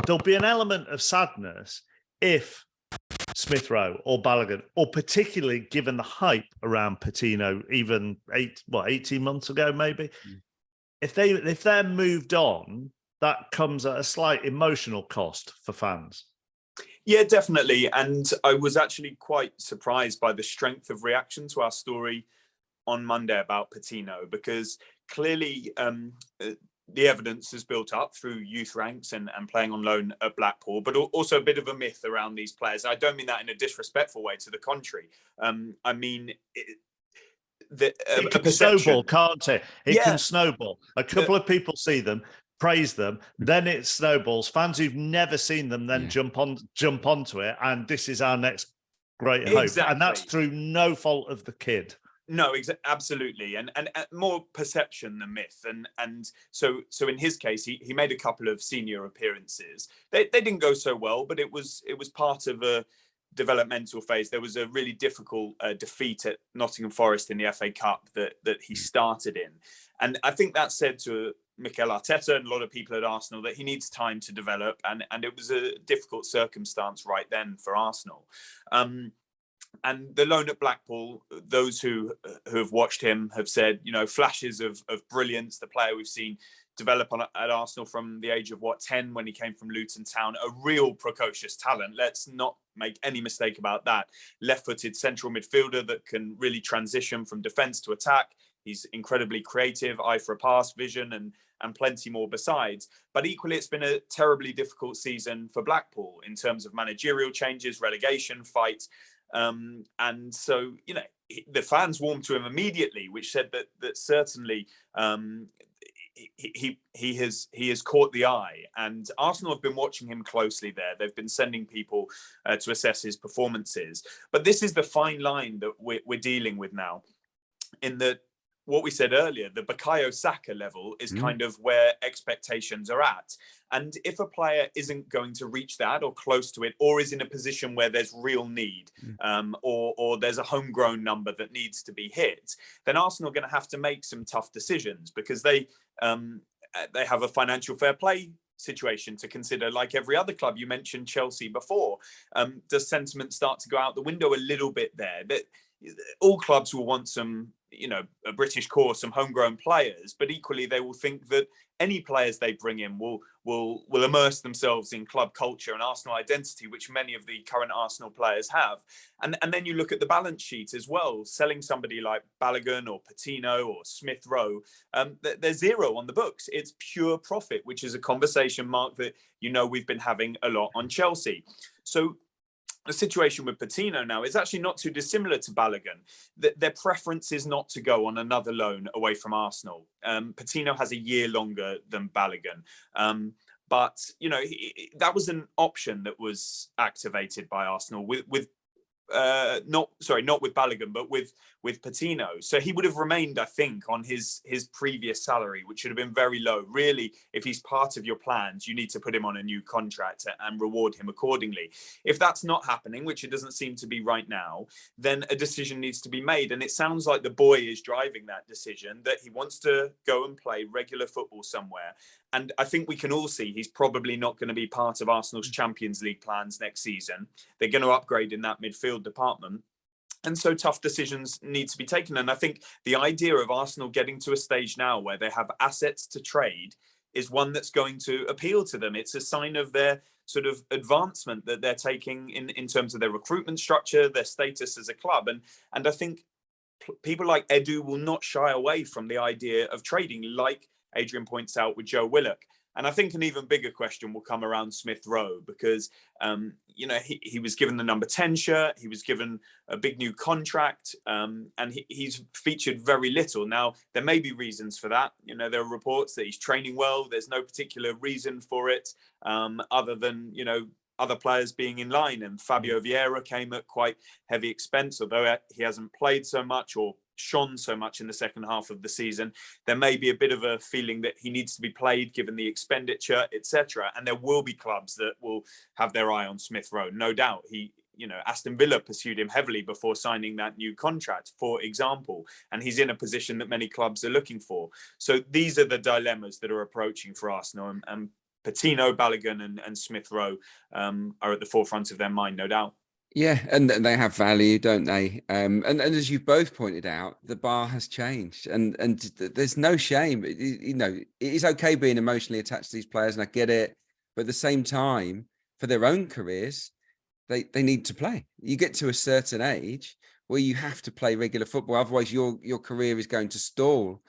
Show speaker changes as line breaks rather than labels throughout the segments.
there'll be an element of sadness if Smith Rowe or Balogun, or particularly given the hype around Patino, even 18 months ago, maybe, if they're moved on, that comes at a slight emotional cost for fans.
Yeah, definitely. And I was actually quite surprised by the strength of reaction to our story on Monday about Patino, because clearly the evidence is built up through youth ranks and playing on loan at Blackpool, but also a bit of a myth around these players. I don't mean that in a disrespectful way, to the contrary. I mean,
it can snowball, can't it? It can snowball. A couple of people see them, praise them, then it snowballs. Fans who've never seen them then jump onto it, and this is our next great hope. And that's through no fault of the kid.
No, absolutely, and more perception than myth, and so in his case, he made a couple of senior appearances. They didn't go so well, but it was part of a developmental phase. There was a really difficult defeat at Nottingham Forest in the FA Cup that he started in, and I think that said to Mikel Arteta and a lot of people at Arsenal that he needs time to develop, and it was a difficult circumstance right then for Arsenal. And the loan at Blackpool, those who have watched him have said, flashes of brilliance. The player we've seen develop at Arsenal from the age of 10 when he came from Luton Town, a real precocious talent. Let's not make any mistake about that. Left-footed central midfielder that can really transition from defence to attack. He's incredibly creative, eye for a pass, vision, and plenty more besides. But equally, it's been a terribly difficult season for Blackpool in terms of managerial changes, relegation fight. And so, the fans warmed to him immediately, which said that certainly he has caught the eye, and Arsenal have been watching him closely there. They've been sending people to assess his performances. But this is the fine line that we're dealing with now, in that what we said earlier, the Bukayo Saka level is kind of where expectations are at. And if a player isn't going to reach that or close to it, or is in a position where there's real need, or there's a homegrown number that needs to be hit, then Arsenal are going to have to make some tough decisions, because they have a financial fair play situation to consider, like every other club. You mentioned Chelsea before. Does sentiment start to go out the window a little bit there? That all clubs will want some, a British core, some homegrown players, but equally they will think that any players they bring in will immerse themselves in club culture and Arsenal identity, which many of the current Arsenal players have. And then you look at the balance sheet as well. Selling somebody like Balogun or Patino or Smith Rowe, there's zero on the books. It's pure profit, which is a conversation, Mark, that we've been having a lot on Chelsea. So the situation with Patino now is actually not too dissimilar to Balogun. Their preference is not to go on another loan away from Arsenal. Patino has a year longer than Balogun. But, that was an option that was activated by Arsenal not with Balogun, but with Patino. So he would have remained, I think, on his previous salary, which should have been very low. Really, if he's part of your plans, you need to put him on a new contract and reward him accordingly. If that's not happening, which it doesn't seem to be right now, then a decision needs to be made. And it sounds like the boy is driving that decision, that he wants to go and play regular football somewhere. And I think we can all see he's probably not going to be part of Arsenal's Champions League plans next season. They're going to upgrade in that midfield department. And so tough decisions need to be taken. And I think the idea of Arsenal getting to a stage now where they have assets to trade is one that's going to appeal to them. It's a sign of their sort of advancement that they're taking in terms of their recruitment structure, their status as a club. And I think people like Edu will not shy away from the idea of trading, like Adrian points out with Joe Willock. And I think an even bigger question will come around Smith Rowe, because, he was given the number 10 shirt. He was given a big new contract, and he's featured very little. Now, there may be reasons for that. There are reports that he's training well. There's no particular reason for it, other than, other players being in line. And Fabio Vieira came at quite heavy expense, although he hasn't played so much or shone so much in the second half of the season. There may be a bit of a feeling that he needs to be played given the expenditure, etc. And there will be clubs that will have their eye on Smith Rowe, no doubt. Aston Villa pursued him heavily before signing that new contract, for example, and he's in a position that many clubs are looking for. So these are the dilemmas that are approaching for Arsenal, and Patino, Balogun, and Smith Rowe are at the forefront of their mind, no doubt.
Yeah, and they have value, don't they? And as you've both pointed out, the bar has changed, and there's no shame. You know, it is okay being emotionally attached to these players, and I get it. But at the same time, for their own careers, they need to play. You get to a certain age where you have to play regular football, otherwise your career is going to stall.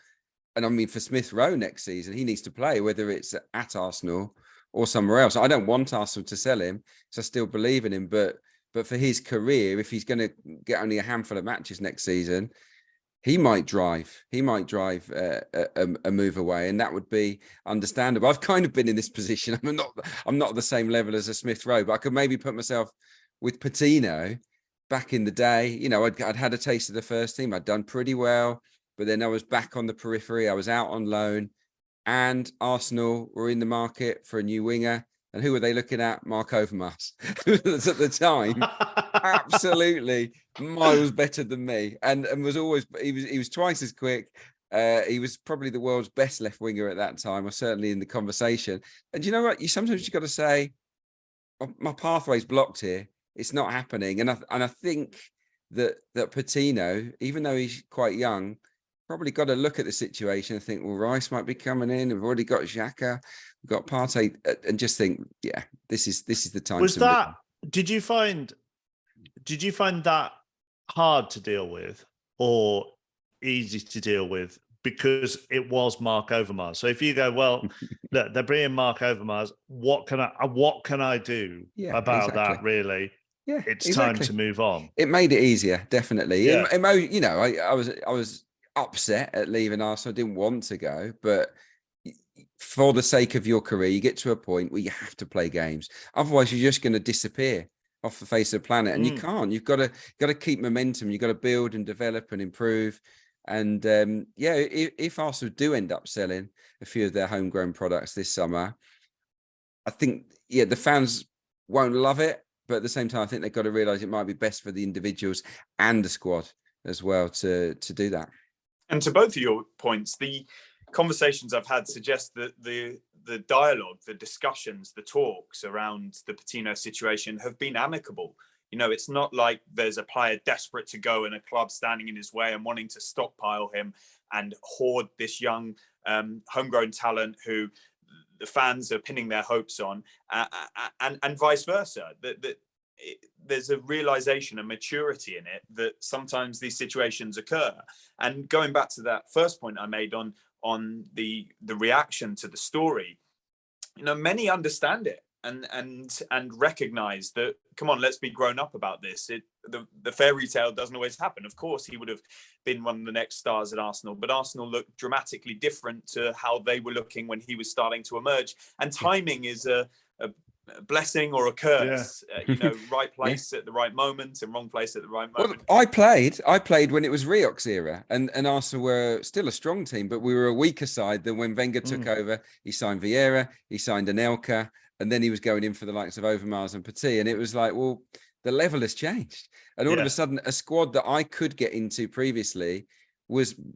And I mean, for Smith Rowe next season, he needs to play, whether it's at Arsenal or somewhere else. I don't want Arsenal to sell him, because I still believe in him, but for his career, if he's going to get only a handful of matches next season, he might drive a move away, and that would be understandable. I've kind of been in this position. I'm not the same level as a Smith Rowe, but I could maybe put myself with Patino back in the day. You know, I'd had a taste of the first team. I'd done pretty well, but then I was back on the periphery. I was out on loan, and Arsenal were in the market for a new winger. And who were they looking at? Mark Overmars. At the time, absolutely miles better than me, and was always he was twice as quick. He was probably the world's best left winger at that time, or certainly in the conversation. And you know what? Sometimes got to say, my pathway's blocked here. It's not happening. And I think that Patino, even though he's quite young, probably got to look at the situation and think, well, Rice might be coming in. We've already got Xhaka, we've got Partey, and just think, yeah, this is the time.
Was that? Did you find that hard to deal with or easy to deal with? Because it was Mark Overmars. So if you go, well, look, they're bringing Mark Overmars, what can I do about that? Really?
Yeah,
it's time to move on.
It made it easier, definitely.
Yeah.
You know, I was upset at leaving Arsenal. I didn't want to go, but for the sake of your career, you get to a point where you have to play games. Otherwise, you're just going to disappear off the face of the planet, and you can't. You've got to keep momentum. You've got to build and develop and improve. And if Arsenal do end up selling a few of their homegrown products this summer, I think the fans won't love it, but at the same time, I think they've got to realise it might be best for the individuals and the squad as well to do that.
And to both of your points, the conversations I've had suggest that the dialogue, the discussions, the talks around the Patino situation have been amicable. You know, it's not like there's a player desperate to go and a club standing in his way and wanting to stockpile him and hoard this young homegrown talent who the fans are pinning their hopes on, and vice versa. There's a realization, a maturity in it that sometimes these situations occur. And going back to that first point I made on the reaction to the story, you know, many understand it and recognize that, come on, let's be grown up about this. The fairy tale doesn't always happen. Of course, he would have been one of the next stars at Arsenal, but Arsenal looked dramatically different to how they were looking when he was starting to emerge. And timing is a blessing or a curse. You know, right place at the right moment and wrong place at the right moment.
Well, I played when it was Rioch's era, and Arsenal were still a strong team, but we were a weaker side than when Wenger took over. He signed Vieira, he signed Anelka, and then he was going in for the likes of Overmars and Petit, and it was like, well, the level has changed, and all of a sudden, a squad that I could get into previously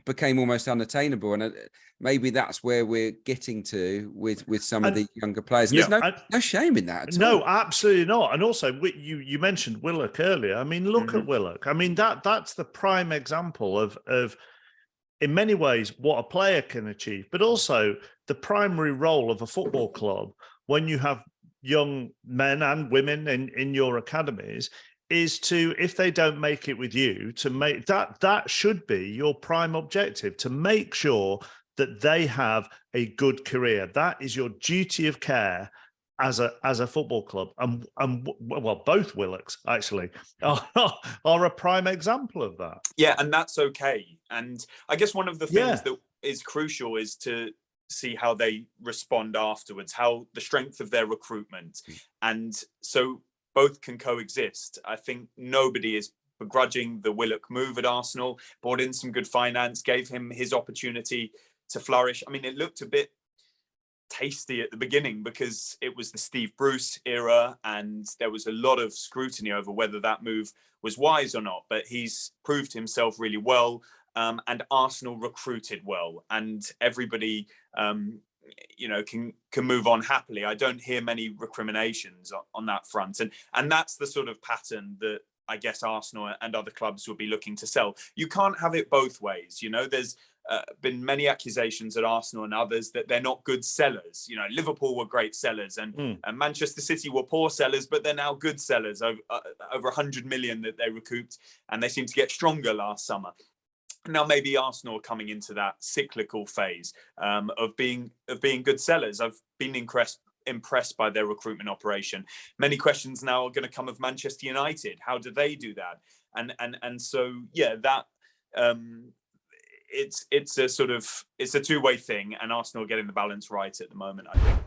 became almost unattainable, and maybe that's where we're getting to with some of the younger players. And there's no shame in that at all.
No, absolutely not. And also, you mentioned Willock earlier. I mean, look at Willock. I mean, that's the prime example of in many ways what a player can achieve, but also the primary role of a football club when you have young men and women in your academies is to, if they don't make it with you, to make that should be your prime objective, to make sure that they have a good career. That is your duty of care as a football club. And well, both Willocks actually are a prime example of that.
Yeah, and that's okay. And I guess one of the things that is crucial is to see how they respond afterwards, how the strength of their recruitment. And so both can coexist. I think nobody is begrudging the Willock move at Arsenal, brought in some good finance, gave him his opportunity to flourish. I mean, it looked a bit tasty at the beginning because it was the Steve Bruce era and there was a lot of scrutiny over whether that move was wise or not, but he's proved himself really well, and Arsenal recruited well, and everybody can move on happily. I don't hear many recriminations on that front, and that's the sort of pattern that I guess Arsenal and other clubs will be looking to sell. You can't have it both ways. There's been many accusations at Arsenal and others that they're not good sellers. Liverpool were great sellers, and Manchester City were poor sellers, but they're now good sellers. Over 100 million that they recouped, and they seem to get stronger last summer. Now maybe Arsenal are coming into that cyclical phase of being good sellers. I've been impressed by their recruitment operation. Many questions now are going to come of Manchester United. How do they do that? And so that it's a two-way thing, and Arsenal are getting the balance right at the moment, I think.